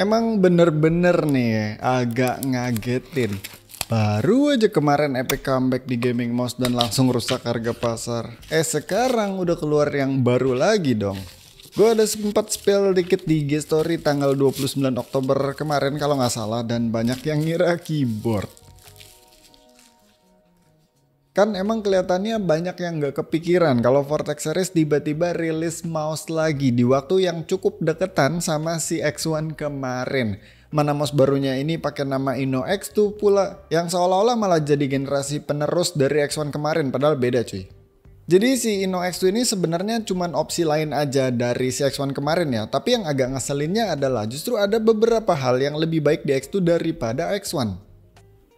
Emang bener-bener nih agak ngagetin. Baru aja kemarin Epic comeback di gaming mouse dan langsung rusak harga pasar. Sekarang udah keluar yang baru lagi dong. Gue ada sempat spill dikit di IG story tanggal 29 Oktober kemarin kalau nggak salah, dan banyak yang ngira keyboard. Kan emang kelihatannya banyak yang nggak kepikiran kalau Vortex Series tiba-tiba rilis mouse lagi di waktu yang cukup deketan sama si X1 kemarin. Mana mouse barunya ini pakai nama Inno X2 pula, yang seolah-olah malah jadi generasi penerus dari X1 kemarin, padahal beda cuy. Jadi si Inno X2 ini sebenarnya cuman opsi lain aja dari si X1 kemarin ya, tapi yang agak ngeselinnya adalah justru ada beberapa hal yang lebih baik di X2 daripada X1.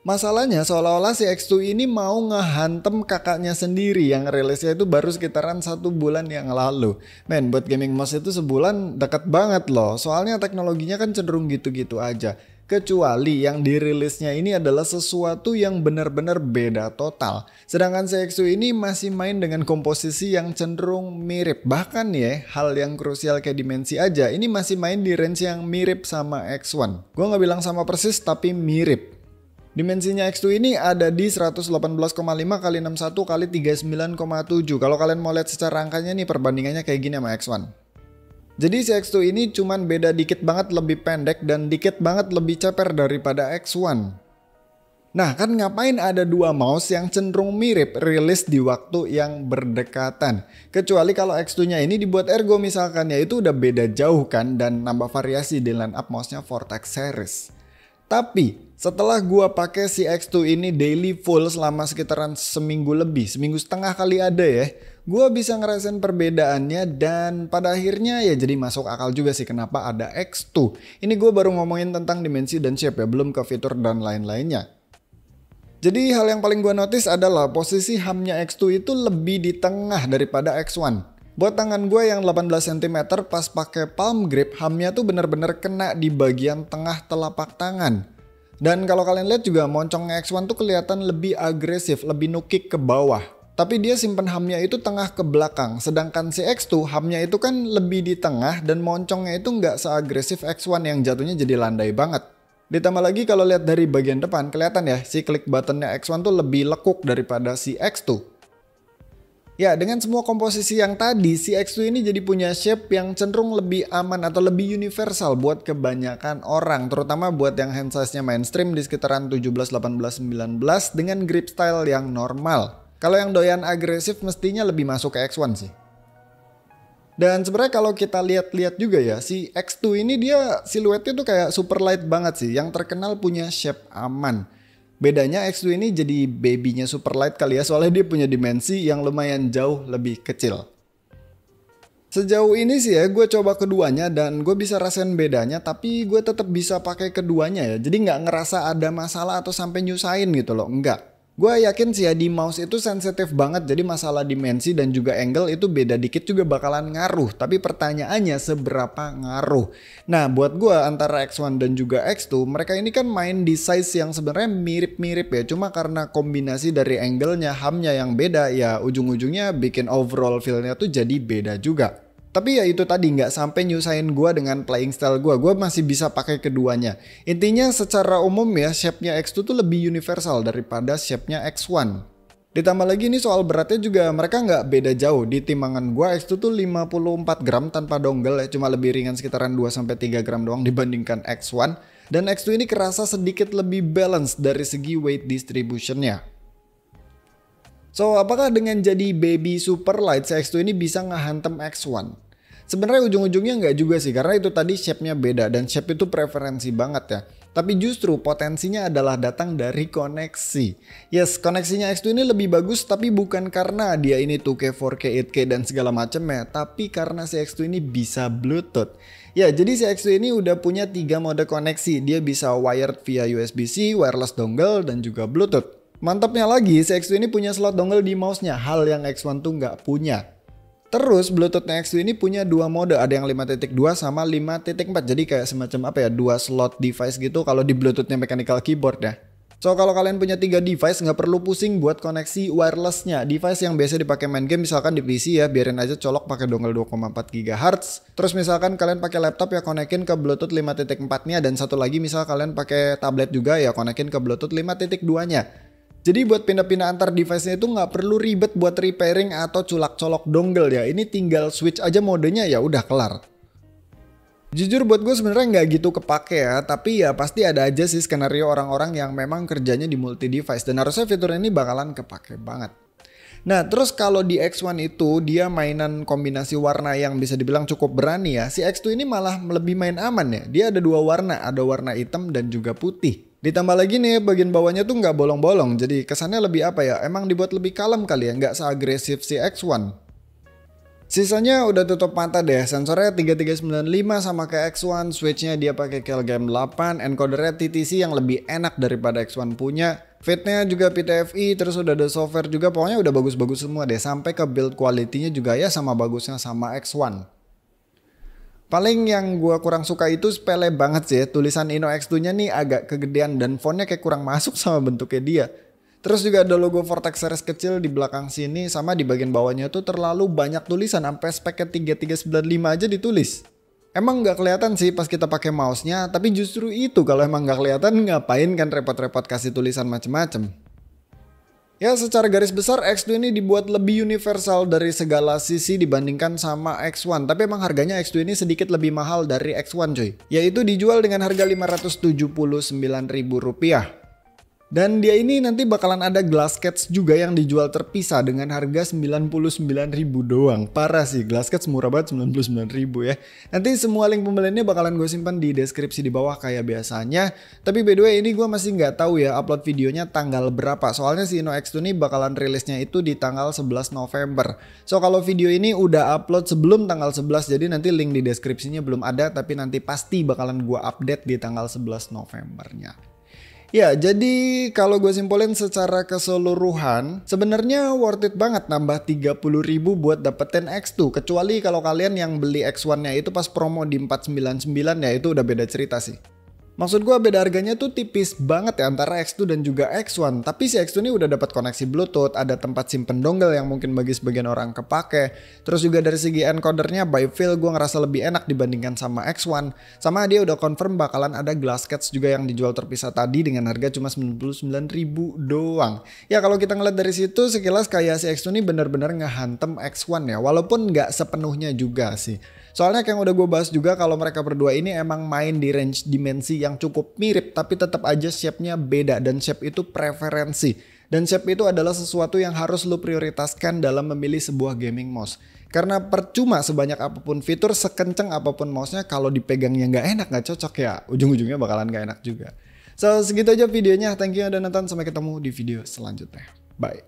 Masalahnya seolah-olah si X2 ini mau ngehantem kakaknya sendiri yang rilisnya itu baru sekitaran 1 bulan yang lalu. Men, buat gaming mouse itu sebulan deket banget loh, soalnya teknologinya kan cenderung gitu-gitu aja. Kecuali yang dirilisnya ini adalah sesuatu yang benar-benar beda total. Sedangkan si X2 ini masih main dengan komposisi yang cenderung mirip. Bahkan ya, hal yang krusial kayak dimensi aja, ini masih main di range yang mirip sama X1. Gue gak bilang sama persis tapi mirip. Dimensinya X2 ini ada di 118,5 x 61 x 39,7. Kalau kalian mau lihat secara angkanya nih perbandingannya kayak gini sama X1. Jadi si X2 ini cuman beda dikit banget lebih pendek dan dikit banget lebih ceper daripada X1. Nah kan ngapain ada dua mouse yang cenderung mirip rilis di waktu yang berdekatan. Kecuali kalau X2 nya ini dibuat ergo misalkan, ya itu udah beda jauh kan, dan nambah variasi di line up mouse-nya Vortex Series. Tapi setelah gua pakai si X2 ini daily full selama sekitaran seminggu lebih, seminggu setengah kali ada ya, gua bisa ngerasain perbedaannya dan pada akhirnya ya jadi masuk akal juga sih kenapa ada X2. Ini gua baru ngomongin tentang dimensi dan shape ya, belum ke fitur dan lain-lainnya. Jadi hal yang paling gua notice adalah posisi HAM-nya X2 itu lebih di tengah daripada X1. Buat tangan gue yang 18 cm pas pakai palm grip, HAM-nya tuh bener-bener kena di bagian tengah telapak tangan. Dan kalau kalian lihat juga moncongnya X1 tuh kelihatan lebih agresif, lebih nukik ke bawah. Tapi dia simpen HAM-nya itu tengah ke belakang. Sedangkan si X2 HAM-nya itu kan lebih di tengah dan moncongnya itu nggak seagresif X1 yang jatuhnya jadi landai banget. Ditambah lagi kalau lihat dari bagian depan kelihatan ya si klik buttonnya X1 tuh lebih lekuk daripada si X2. Ya, dengan semua komposisi yang tadi, si X2 ini jadi punya shape yang cenderung lebih aman atau lebih universal buat kebanyakan orang, terutama buat yang hand size-nya mainstream di sekitaran 17, 18, 19 dengan grip style yang normal. Kalau yang doyan agresif mestinya lebih masuk ke X1 sih. Dan sebenarnya kalau kita lihat-lihat juga ya, si X2 ini dia siluetnya tuh kayak super light banget sih, yang terkenal punya shape aman. Bedanya X2 ini jadi babynya Superlight kali ya, soalnya dia punya dimensi yang lumayan jauh lebih kecil. Sejauh ini sih ya gue coba keduanya dan gue bisa rasain bedanya, tapi gue tetap bisa pakai keduanya ya. Jadi nggak ngerasa ada masalah atau sampai nyusahin gitu loh, enggak. Gue yakin sih ya di mouse itu sensitif banget, jadi masalah dimensi dan juga angle itu beda dikit juga bakalan ngaruh. Tapi pertanyaannya seberapa ngaruh? Nah buat gue antara X1 dan juga X2, mereka ini kan main di size yang sebenarnya mirip-mirip ya. Cuma karena kombinasi dari angle-nya, HAM-nya yang beda ya ujung-ujungnya bikin overall feel-nya tuh jadi beda juga. Tapi ya itu tadi nggak sampai nyusahin gue dengan playing style gue masih bisa pakai keduanya. Intinya secara umum ya shape-nya X2 tuh lebih universal daripada shape-nya X1. Ditambah lagi nih soal beratnya juga mereka nggak beda jauh. Di timbangan gue X2 tuh 54 gram tanpa dongle ya, cuma lebih ringan sekitaran 2-3 gram doang dibandingkan X1. Dan X2 ini kerasa sedikit lebih balance dari segi weight distribution-nya. So, apakah dengan jadi baby super light si X2 ini bisa ngehantem X1? Sebenarnya ujung-ujungnya nggak juga sih, karena itu tadi shape-nya beda dan shape itu preferensi banget ya. Tapi justru potensinya adalah datang dari koneksi. Yes, koneksinya X2 ini lebih bagus tapi bukan karena dia ini 2K, 4K, 8K dan segala macam ya, tapi karena si X2 ini bisa Bluetooth. Ya, jadi si X2 ini udah punya 3 mode koneksi. Dia bisa wired via USB-C, wireless dongle dan juga Bluetooth. Mantapnya lagi, si X2 ini punya slot dongle di mouse-nya, hal yang X1 tuh nggak punya. Terus Bluetooth-nya X2 ini punya 2 mode, ada yang 5.2 sama 5.4, jadi kayak semacam apa ya, 2 slot device gitu kalau di Bluetooth-nya mechanical keyboard ya. So kalau kalian punya 3 device nggak perlu pusing buat koneksi wirelessnya. Device yang biasa dipakai main game misalkan di PC ya, biarin aja colok pakai dongle 2,4 GHz. Terus misalkan kalian pakai laptop ya konekin ke Bluetooth 5.4-nya, dan satu lagi misal kalian pakai tablet juga ya konekin ke Bluetooth 5.2-nya. Jadi buat pindah-pindah antar device-nya itu nggak perlu ribet buat repairing atau colok dongle ya. Ini tinggal switch aja modenya ya udah kelar. Jujur buat gue sebenarnya nggak gitu kepake ya, tapi ya pasti ada aja sih skenario orang-orang yang memang kerjanya di multi device dan harusnya fitur ini bakalan kepake banget. Nah terus kalau di X1 itu dia mainan kombinasi warna yang bisa dibilang cukup berani ya. Si X2 ini malah lebih main aman ya. Dia ada 2 warna, ada warna hitam dan juga putih. Ditambah lagi nih bagian bawahnya tuh nggak bolong-bolong, jadi kesannya lebih apa ya, emang dibuat lebih kalem kali ya, nggak seagresif si X1. Sisanya udah tutup mata deh, sensornya 3395 sama kayak X1, switchnya dia pakai Kelgame 8, encodernya TTC yang lebih enak daripada X1 punya, fitnya juga PTFE, terus udah ada software juga, pokoknya udah bagus-bagus semua deh, sampai ke build quality-nya juga ya sama bagusnya sama X1. Paling yang gua kurang suka itu sepele banget sih, tulisan Ino X2-nya nih agak kegedean dan fontnya kayak kurang masuk sama bentuknya dia. Terus juga ada logo Vortex Series kecil di belakang sini, sama di bagian bawahnya tuh terlalu banyak tulisan, sampai speknya 3395 aja ditulis. Emang nggak kelihatan sih pas kita pakai mouse-nya, tapi justru itu kalau emang nggak kelihatan ngapain kan repot-repot kasih tulisan macem-macem. Ya secara garis besar X2 ini dibuat lebih universal dari segala sisi dibandingkan sama X1, tapi emang harganya X2 ini sedikit lebih mahal dari X1 cuy, yaitu dijual dengan harga Rp579.000. Dan dia ini nanti bakalan ada glass case juga yang dijual terpisah dengan harga Rp99.000 doang. Parah sih, glass case murah banget Rp99.000 ya. Nanti semua link pembeliannya bakalan gue simpan di deskripsi di bawah kayak biasanya. Tapi by the way ini gue masih nggak tahu ya upload videonya tanggal berapa. Soalnya si Ino X2 ini bakalan rilisnya itu di tanggal 11 November. So kalau video ini udah upload sebelum tanggal 11, jadi nanti link di deskripsinya belum ada. Tapi nanti pasti bakalan gue update di tanggal 11 Novembernya. Ya, jadi kalau gue simpulin secara keseluruhan, sebenarnya worth it banget nambah 30.000 buat dapetin X2. Kecuali kalau kalian yang beli X1-nya itu pas promo di 499 ya, itu udah beda cerita sih. Maksud gue beda harganya tuh tipis banget ya antara X2 dan juga X1. Tapi si X2 ini udah dapat koneksi Bluetooth, ada tempat simpen dongle yang mungkin bagi sebagian orang kepake. Terus juga dari segi encodernya by feel gue ngerasa lebih enak dibandingkan sama X1. Sama dia udah confirm bakalan ada glass case juga yang dijual terpisah tadi dengan harga cuma 99.000 doang. Ya kalau kita ngeliat dari situ sekilas kayak si X2 ini bener-bener ngehantem X1 ya. Walaupun nggak sepenuhnya juga sih. Soalnya kayak yang udah gue bahas juga kalau mereka berdua ini emang main di range dimensi yang cukup mirip tapi tetap aja shape-nya beda, dan shape itu preferensi. Dan shape itu adalah sesuatu yang harus lo prioritaskan dalam memilih sebuah gaming mouse. Karena percuma sebanyak apapun fitur, sekenceng apapun mouse-nya, kalau dipegangnya nggak enak, nggak cocok ya ujung-ujungnya bakalan nggak enak juga. So segitu aja videonya, thank you udah nonton, sampai ketemu di video selanjutnya. Bye.